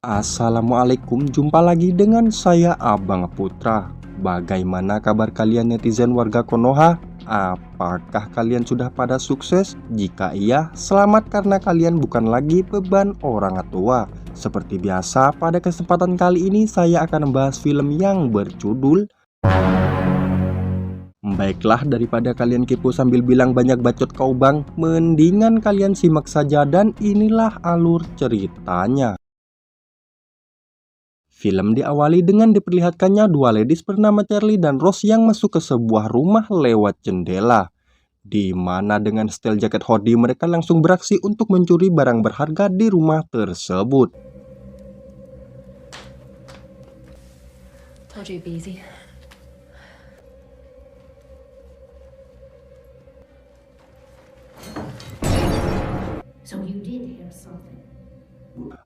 Assalamualaikum, jumpa lagi dengan saya Abang Putra. Bagaimana kabar kalian netizen warga Konoha? Apakah kalian sudah pada sukses? Jika iya, selamat karena kalian bukan lagi beban orang tua. Seperti biasa, pada kesempatan kali ini saya akan membahas film yang berjudul Baiklah, daripada kalian kepo sambil bilang banyak bacot kau bang, mendingan kalian simak saja dan inilah alur ceritanya. Film diawali dengan diperlihatkannya dua ladies bernama Charlie dan Rose yang masuk ke sebuah rumah lewat jendela, di mana dengan setel jaket hoodie mereka langsung beraksi untuk mencuri barang berharga di rumah tersebut. Told you it'd be easy. So you did hear something.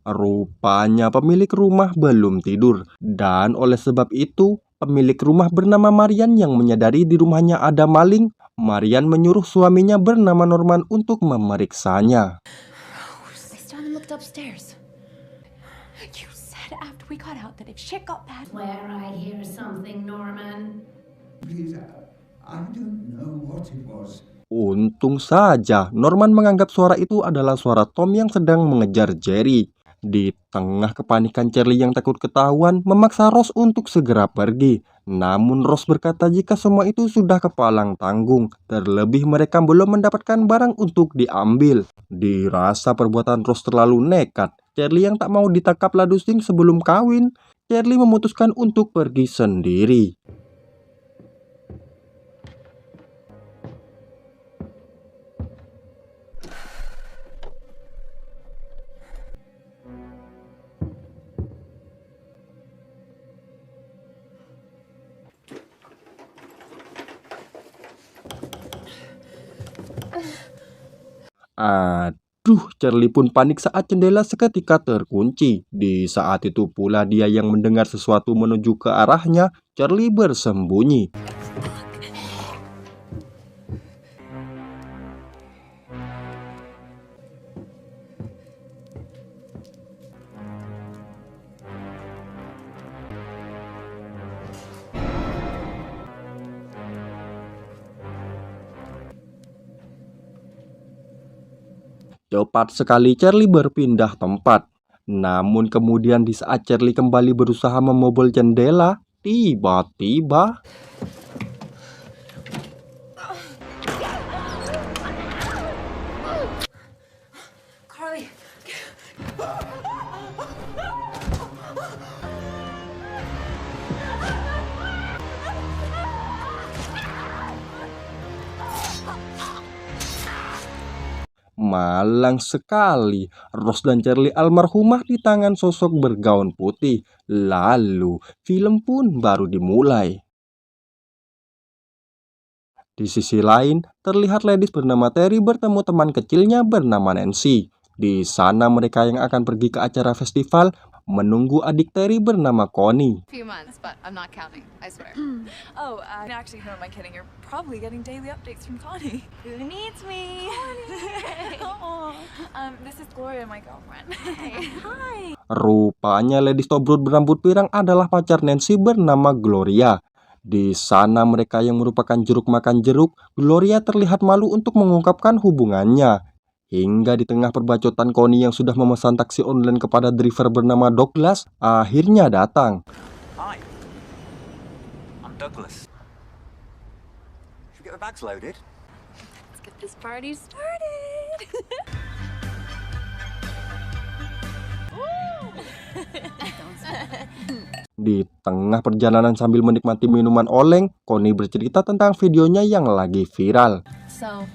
Rupanya pemilik rumah belum tidur, dan oleh sebab itu pemilik rumah bernama Marian yang menyadari di rumahnya ada maling. Marian menyuruh suaminya bernama Norman untuk memeriksanya. I still haven't looked upstairs. You said after we got out that if shit got bad. Where I hear something, Norman. Please, I don't know what it was. Untung saja Norman menganggap suara itu adalah suara Tom yang sedang mengejar Jerry. Di tengah kepanikan, Charlie yang takut ketahuan memaksa Rose untuk segera pergi. Namun Rose berkata jika semua itu sudah kepalang tanggung, terlebih mereka belum mendapatkan barang untuk diambil. Dirasa perbuatan Rose terlalu nekat, Charlie yang tak mau ditangkap ladusing sebelum kawin, Charlie memutuskan untuk pergi sendiri. Aduh, Charlie pun panik saat jendela seketika terkunci. Di saat itu pula dia yang mendengar sesuatu menuju ke arahnya. Charlie bersembunyi. Cepat sekali Charlie berpindah tempat. Namun kemudian di saat Charlie kembali berusaha membobol jendela, tiba-tiba Carly. malang sekali. Rose dan Charlie almarhumah di tangan sosok bergaun putih. Lalu film pun baru dimulai. Di sisi lain, terlihat ladies bernama Terry bertemu teman kecilnya bernama Nancy. Di sana mereka yang akan pergi ke acara festival menunggu adik Terry bernama Connie. Few months, but I'm not counting, I swear. Actually, who am I kidding? You're probably getting daily updates from Connie. Who needs me? This is Gloria, my girlfriend. Hi. Rupanya ladies tobrut berambut pirang adalah pacar Nancy bernama Gloria. Di sana mereka yang merupakan jeruk makan jeruk, Gloria terlihat malu untuk mengungkapkan hubungannya. Hingga di tengah perbacotan, Connie yang sudah memesan taksi online kepada driver bernama Douglas akhirnya datang. Hi, I'm Douglas. Should we get the bags loaded? Let's get this party started. Di tengah perjalanan sambil menikmati minuman oleng, Connie bercerita tentang videonya yang lagi viral. So,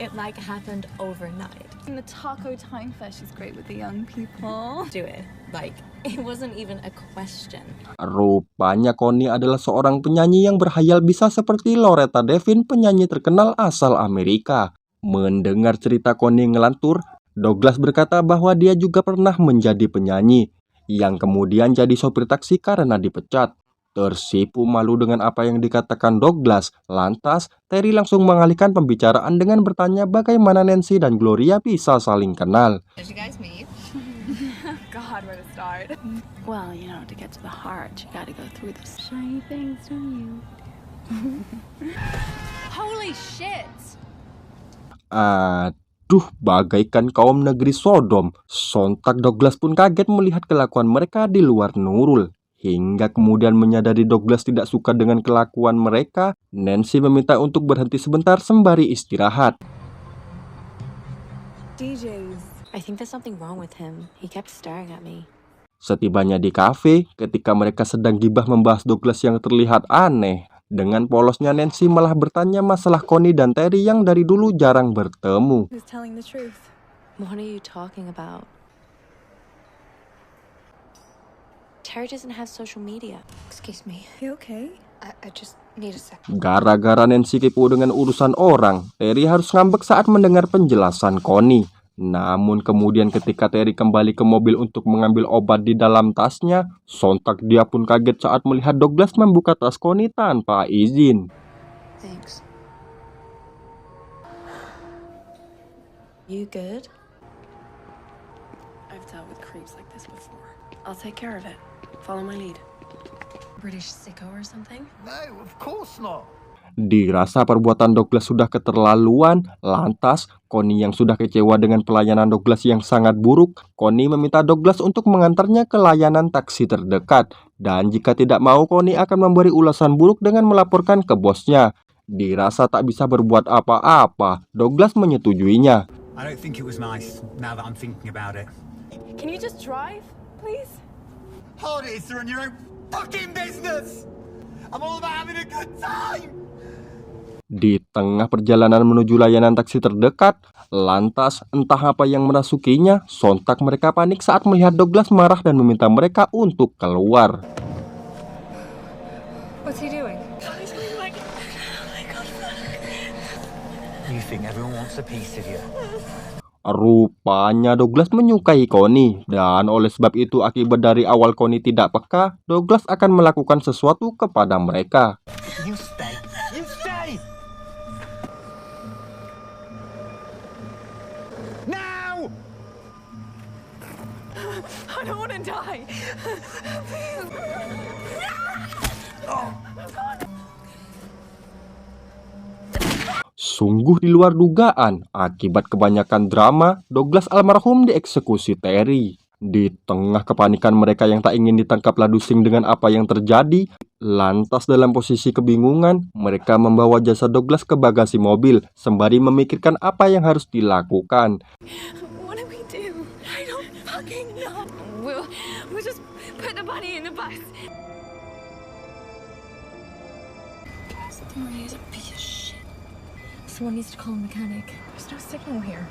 it like happened overnight. In the Taco Time Fest, she's great with the young people. Do it. Like, it wasn't even a question. Rupanya Connie adalah seorang penyanyi yang berhayal bisa seperti Loretta Devin, penyanyi terkenal asal Amerika. Mendengar cerita Connie ngelantur, Douglas berkata bahwa dia juga pernah menjadi penyanyi, yang kemudian jadi sopir taksi karena dipecat. Tersipu malu dengan apa yang dikatakan Douglas, lantas Terry langsung mengalihkan pembicaraan dengan bertanya bagaimana Nancy dan Gloria bisa saling kenal. Did you guys meet? God, what a star. hard. Well, to get to the heart, you gotta go through this. Shiny things, don't you? Holy shit! Aduh, bagaikan kaum negeri Sodom. Sontak Douglas pun kaget melihat kelakuan mereka di luar Nurul. Hingga kemudian menyadari Douglas tidak suka dengan kelakuan mereka, Nancy meminta untuk berhenti sebentar sembari istirahat. DJs. I think there's something wrong with him. He kept staring at me. Setibanya di kafe, ketika mereka sedang gibah membahas Douglas yang terlihat aneh, dengan polosnya Nancy malah bertanya masalah Connie dan Terry yang dari dulu jarang bertemu. Who's telling the truth? What are you talking about? Terry doesn't have social media. Excuse me. You okay? I just need a sec. Gara-gara Nancy kepo dengan urusan orang, Terry harus ngambek saat mendengar penjelasan Connie. Namun kemudian ketika Terry kembali ke mobil untuk mengambil obat di dalam tasnya, sontak dia pun kaget saat melihat Douglas membuka tas Connie tanpa izin. Thanks. You good? I've dealt with creeps like this before. I'll take care of it. Follow my lead. British sicko or something? No, of course not. Dirasa perbuatan Douglas sudah keterlaluan, lantas Connie yang sudah kecewa dengan pelayanan Douglas yang sangat buruk, Connie meminta Douglas untuk mengantarnya ke layanan taksi terdekat. Dan jika tidak mau, Connie akan memberi ulasan buruk dengan melaporkan ke bosnya. Dirasa tak bisa berbuat apa-apa, Douglas menyetujuinya. I don't think it was nice, now that I'm thinking about it. Can you just drive, please? Hard it is to run your own fucking business! I'm all about having a good time! Di tengah perjalanan menuju layanan taksi terdekat, lantas entah apa yang merasukinya, sontak mereka panik saat melihat Douglas marah dan meminta mereka untuk keluar. What's he doing? You think everyone wants a piece of you? Rupanya Douglas menyukai Connie, dan oleh sebab itu akibat dari awal Connie tidak peka, Douglas akan melakukan sesuatu kepada mereka. You stay! You stay! Now! I don't want to die. Sungguh di luar dugaan, akibat kebanyakan drama, Douglas almarhum dieksekusi Terry. Di tengah kepanikan mereka yang tak ingin ditangkap ladusing dengan apa yang terjadi, lantas dalam posisi kebingungan, mereka membawa jasad Douglas ke bagasi mobil, sembari memikirkan apa yang harus dilakukan. What do we do? I don't fucking know. We'll just put the body in the bus. He's a piece of shit. Someone needs to call a mechanic. There's no signal here.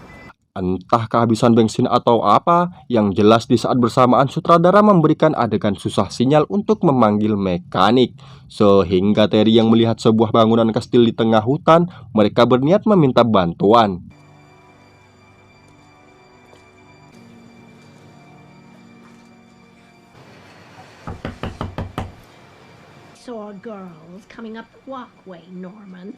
Entah kehabisan bensin atau apa, yang jelas di saat bersamaan sutradara memberikan adegan susah sinyal untuk memanggil mekanik. Sehingga Terry yang melihat sebuah bangunan kastil di tengah hutan, mereka berniat meminta bantuan. Saw girls coming up the walkway, Norman.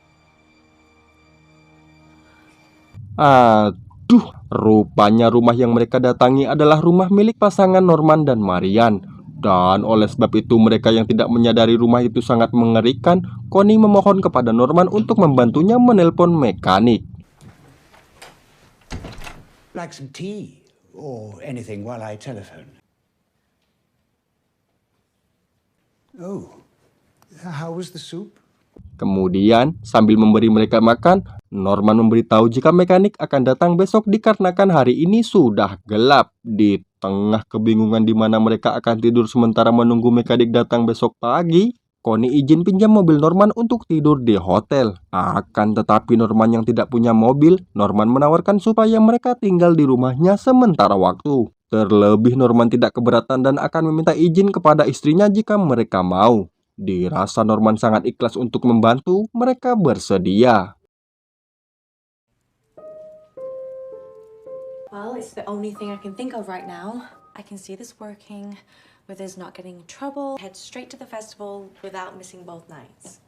Aduh, rupanya rumah yang mereka datangi adalah rumah milik pasangan Norman dan Marian. Dan oleh sebab itu mereka yang tidak menyadari rumah itu sangat mengerikan, Connie memohon kepada Norman untuk membantunya menelpon mekanik. Like some tea or anything while I telephone. Oh, how was the soup? Kemudian, sambil memberi mereka makan, Norman memberitahu jika mekanik akan datang besok dikarenakan hari ini sudah gelap. Di tengah kebingungan di mana mereka akan tidur sementara menunggu mekanik datang besok pagi, Connie izin pinjam mobil Norman untuk tidur di hotel. Akan tetapi Norman yang tidak punya mobil, Norman menawarkan supaya mereka tinggal di rumahnya sementara waktu. Terlebih Norman tidak keberatan dan akan meminta izin kepada istrinya jika mereka mau. Dirasa Norman sangat ikhlas untuk membantu, mereka bersedia. Well, it's the only thing I can think of right now. I can see this working with us not getting in trouble. Head straight to the festival without missing both nights.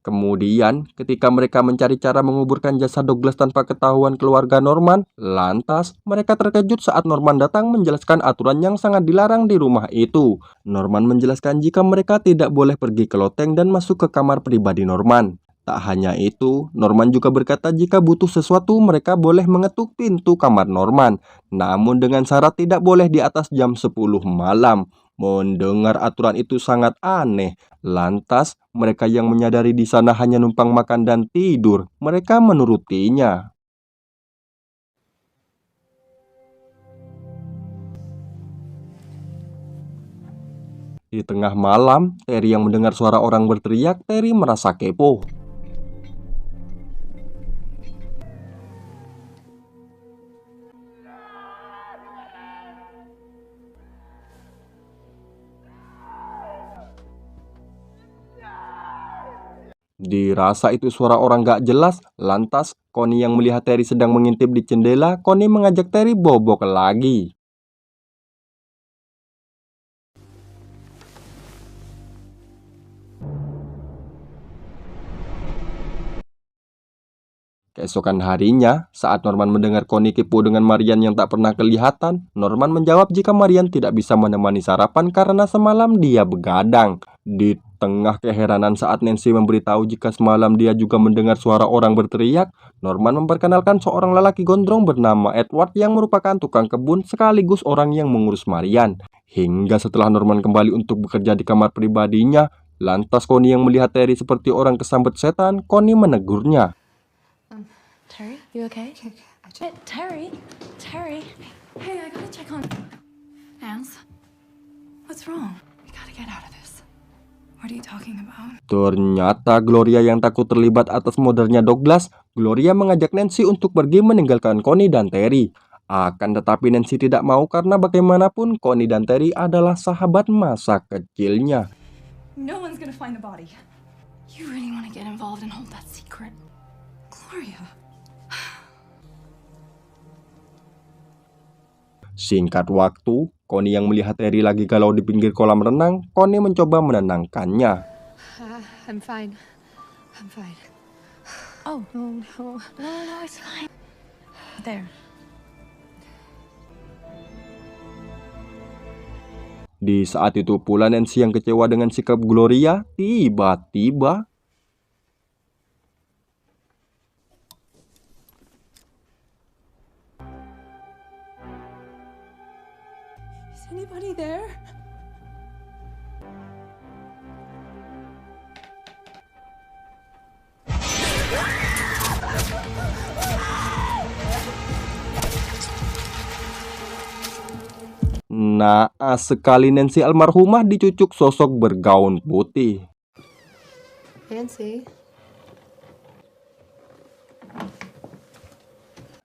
Kemudian, ketika mereka mencari cara menguburkan jasad Douglas tanpa ketahuan keluarga Norman, lantas mereka terkejut saat Norman datang menjelaskan aturan yang sangat dilarang di rumah itu. Norman menjelaskan jika mereka tidak boleh pergi ke loteng dan masuk ke kamar pribadi Norman. Tak hanya itu, Norman juga berkata jika butuh sesuatu mereka boleh mengetuk pintu kamar Norman, namun dengan syarat tidak boleh di atas jam 10 malam. Mendengar aturan itu sangat aneh. Lantas, mereka yang menyadari di sana hanya numpang makan dan tidur, mereka menurutinya. Di tengah malam, Terry yang mendengar suara orang berteriak. Terry merasa kepo. Dirasa itu suara orang gak jelas. Lantas, Connie yang melihat Terry sedang mengintip di jendela. Connie mengajak Terry bobok lagi. Keesokan harinya, saat Norman mendengar Connie kepo dengan Marian yang tak pernah kelihatan, Norman menjawab jika Marian tidak bisa menemani sarapan karena semalam dia begadang. Di tengah keheranan saat Nancy memberitahu jika semalam dia juga mendengar suara orang berteriak, Norman memperkenalkan seorang lelaki gondrong bernama Edward yang merupakan tukang kebun sekaligus orang yang mengurus Marian. Hingga setelah Norman kembali untuk bekerja di kamar pribadinya, lantas Connie yang melihat Terry seperti orang kesambet setan, Connie menegurnya. Terry, you okay? Terry, hey, I gotta check on. Nance? What's wrong? We gotta get out of this. What are you talking about? Ternyata Gloria yang takut terlibat atas modalnya Douglas. Gloria mengajak Nancy untuk pergi meninggalkan Connie dan Terry. Akan tetapi Nancy tidak mau karena bagaimanapun Connie dan Terry adalah sahabat masa kecilnya. No one's gonna find the body. You really want to get involved and hold that secret? Gloria. Singkat waktu, Connie yang melihat Terry lagi galau di pinggir kolam renang. Connie mencoba menenangkannya. I'm fine. Oh, no, it's fine. There. Di saat itu pula Nancy yang kecewa dengan sikap Gloria tiba-tiba Is anybody there? naas sekali Nancy almarhumah dicucuk sosok bergaun putih. Nancy.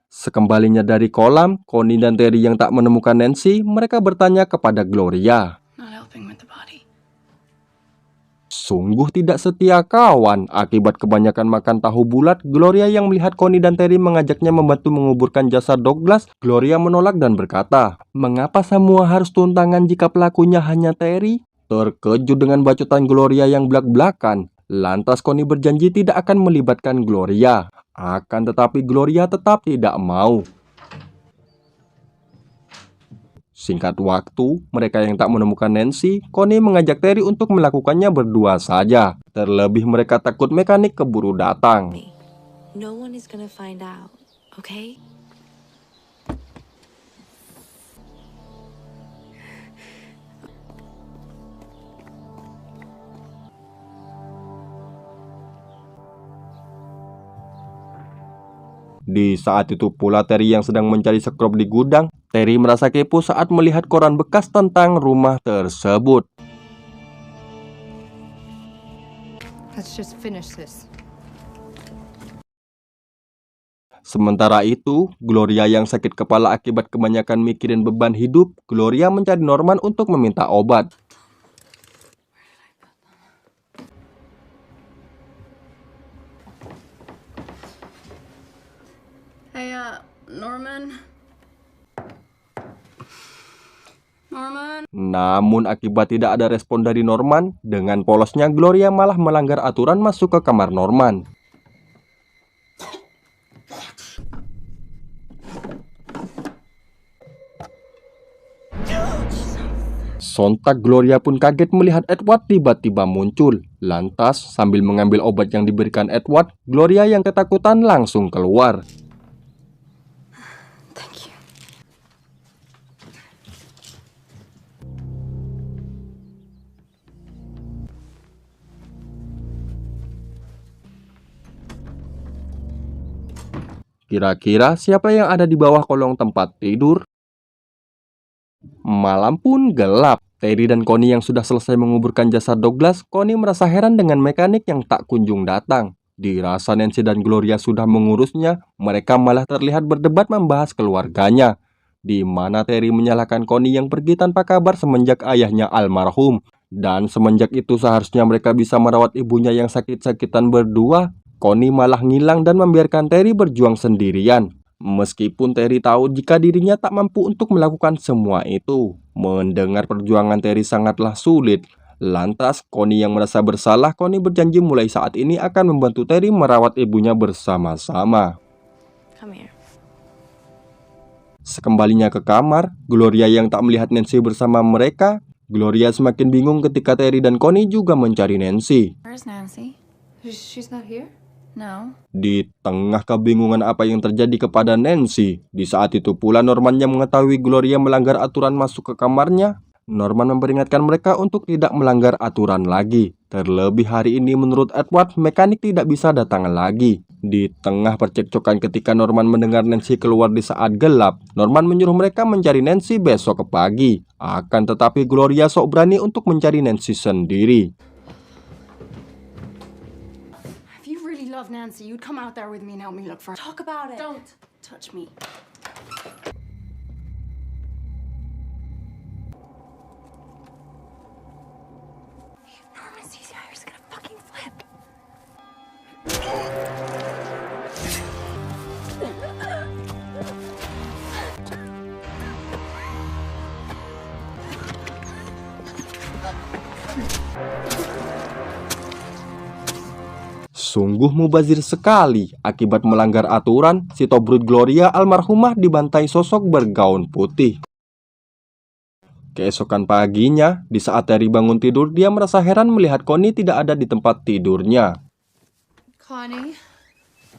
Sekembalinya dari kolam, Connie dan Terry yang tak menemukan Nancy, mereka bertanya kepada Gloria. Not helping with the body. Sungguh tidak setia kawan. Akibat kebanyakan makan tahu bulat, Gloria yang melihat Connie dan Terry mengajaknya membantu menguburkan jasad Douglas. Gloria menolak dan berkata, "Mengapa semua harus tuntangan jika pelakunya hanya Terry?" Terkejut dengan bacotan Gloria yang blak-blakan, lantas Connie berjanji tidak akan melibatkan Gloria. Akan tetapi Gloria tetap tidak mau. Singkat waktu, mereka yang tak menemukan Nancy, Connie mengajak Terry untuk melakukannya berdua saja. Terlebih mereka takut mekanik keburu datang. No one is gonna find out, okay? Di saat itu pula Terry yang sedang mencari sekrup di gudang. Terry merasa kepo saat melihat koran bekas tentang rumah tersebut. Let's just finish this. Sementara itu, Gloria yang sakit kepala akibat kebanyakan mikirin beban hidup, Gloria mencari Norman untuk meminta obat. Hey, Norman? Norman? Namun akibat tidak ada respon dari Norman, dengan polosnya Gloria malah melanggar aturan masuk ke kamar Norman. Sontak Gloria pun kaget melihat Edward tiba-tiba muncul. Lantas sambil mengambil obat yang diberikan Edward, Gloria yang ketakutan langsung keluar. Thank you. Kira-kira siapa yang ada di bawah kolong tempat tidur? Malam pun gelap. Terry dan Connie yang sudah selesai menguburkan jasad Douglas, Connie merasa heran dengan mekanik yang tak kunjung datang. Dirasa Nancy dan Gloria sudah mengurusnya, mereka malah terlihat berdebat membahas keluarganya. Di mana Terry menyalahkan Connie yang pergi tanpa kabar semenjak ayahnya almarhum. Dan semenjak itu seharusnya mereka bisa merawat ibunya yang sakit-sakitan berdua. Connie malah ngilang dan membiarkan Terry berjuang sendirian. Meskipun Terry tahu jika dirinya tak mampu untuk melakukan semua itu. Mendengar perjuangan Terry sangatlah sulit. Lantas, Connie yang merasa bersalah, Connie berjanji mulai saat ini akan membantu Terry merawat ibunya bersama-sama. Come here. Sekembalinya ke kamar, Gloria yang tak melihat Nancy bersama mereka. Gloria semakin bingung ketika Terry dan Connie juga mencari Nancy. Where's Nancy? She's not here? No. Di tengah kebingungan apa yang terjadi kepada Nancy, di saat itu pula Norman yang mengetahui Gloria melanggar aturan masuk ke kamarnya. Norman memperingatkan mereka untuk tidak melanggar aturan lagi. Terlebih hari ini menurut Edward, mekanik tidak bisa datang lagi. Di tengah percekcokan ketika Norman mendengar Nancy keluar di saat gelap, Norman menyuruh mereka mencari Nancy besok ke pagi. Akan tetapi Gloria sok berani untuk mencari Nancy sendiri. If you really love Nancy, you'd come out there with me and help me look for her. Talk about it. Don't touch me. Norman sees you, you're just gonna fucking flip. Sungguh mubazir sekali. Akibat melanggar aturan, si Tobrut Gloria almarhumah dibantai sosok bergaun putih. Keesokan paginya, di saat Terry bangun tidur, dia merasa heran melihat Connie tidak ada di tempat tidurnya. Connie?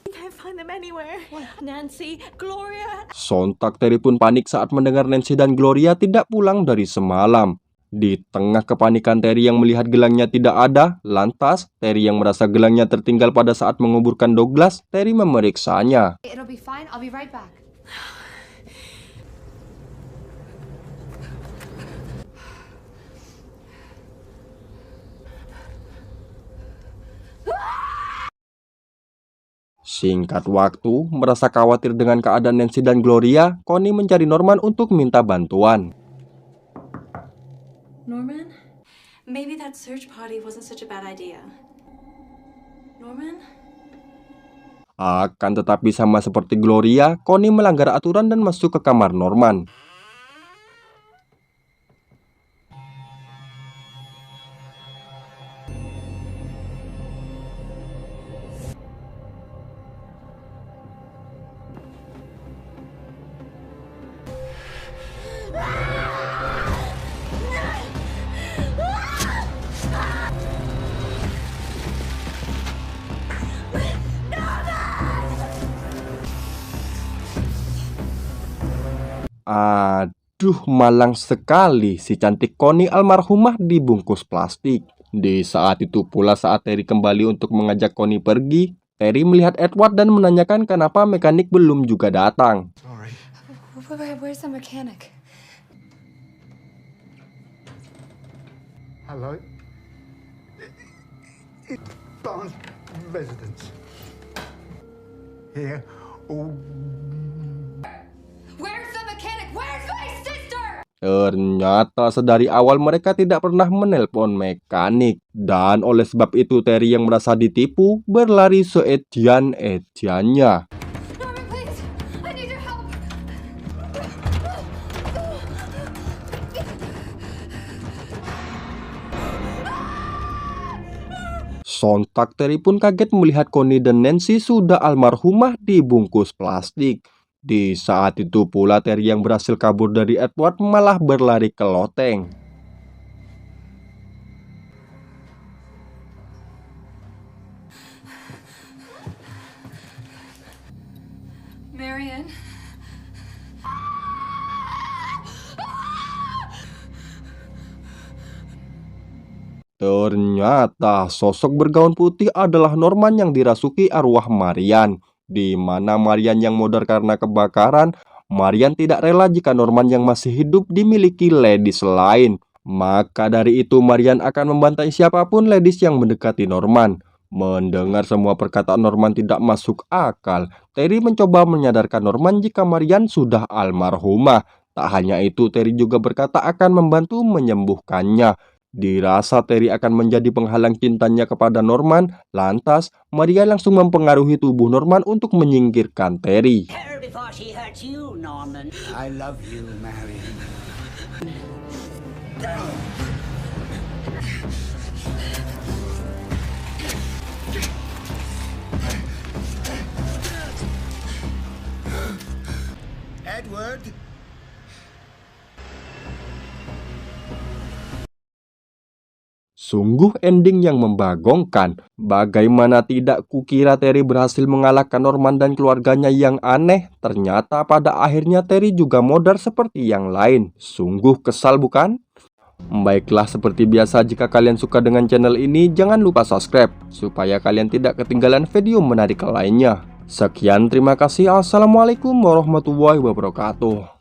I can't find them anywhere. Nancy, Gloria. Sontak Terry pun panik saat mendengar Nancy dan Gloria tidak pulang dari semalam. Di tengah kepanikan Terry yang melihat gelangnya tidak ada, lantas Terry yang merasa gelangnya tertinggal pada saat menguburkan Douglas, Terry memeriksanya. It'll be fine. I'll be right back. Singkat waktu, merasa khawatir dengan keadaan Nancy dan Gloria, Connie mencari Norman untuk minta bantuan. Norman? Maybe that search party wasn't such a bad idea. Norman? Akan tetapi sama seperti Gloria, Connie melanggar aturan dan masuk ke kamar Norman. Aduh, malang sekali si cantik Connie almarhumah dibungkus plastik. Di saat itu pula saat Terry kembali untuk mengajak Connie pergi, Terry melihat Edward dan menanyakan kenapa mekanik belum juga datang. Sorry. Where's the mechanic? Hello. Barnes residence. Here. Oh. Where's the mechanic? Where's my sister? Ternyata sedari awal mereka tidak pernah menelpon mekanik. Dan oleh sebab itu Terry yang merasa ditipu berlari seedian-ediannya. Norman, please! I need your help! Sontak Terry pun kaget melihat Connie dan Nancy sudah almarhumah dibungkus plastik. Di saat itu pula Terry yang berhasil kabur dari Edward malah berlari ke loteng. Marion. Ternyata sosok bergaun putih adalah Norman yang dirasuki arwah Marian. Di mana Marian yang modar karena kebakaran, Marian tidak rela jika Norman yang masih hidup dimiliki ladies lain. Maka dari itu Marian akan membantai siapapun ladies yang mendekati Norman. Mendengar semua perkataan Norman tidak masuk akal, Terry mencoba menyadarkan Norman jika Marian sudah almarhumah. Tak hanya itu, Terry juga berkata akan membantu menyembuhkannya. Dirasa Terry akan menjadi penghalang cintanya kepada Norman, lantas Maria langsung mempengaruhi tubuh Norman untuk menyingkirkan Terry. Her before she hurts you, Norman. I love you, Marion. Edward? Sungguh ending yang membagongkan. Bagaimana tidak kukira Terry berhasil mengalahkan Norman dan keluarganya yang aneh. Ternyata pada akhirnya Terry juga modar seperti yang lain. Sungguh kesal bukan? Baiklah, seperti biasa jika kalian suka dengan channel ini, jangan lupa subscribe supaya kalian tidak ketinggalan video menarik lainnya. Sekian, terima kasih. Assalamualaikum warahmatullahi wabarakatuh.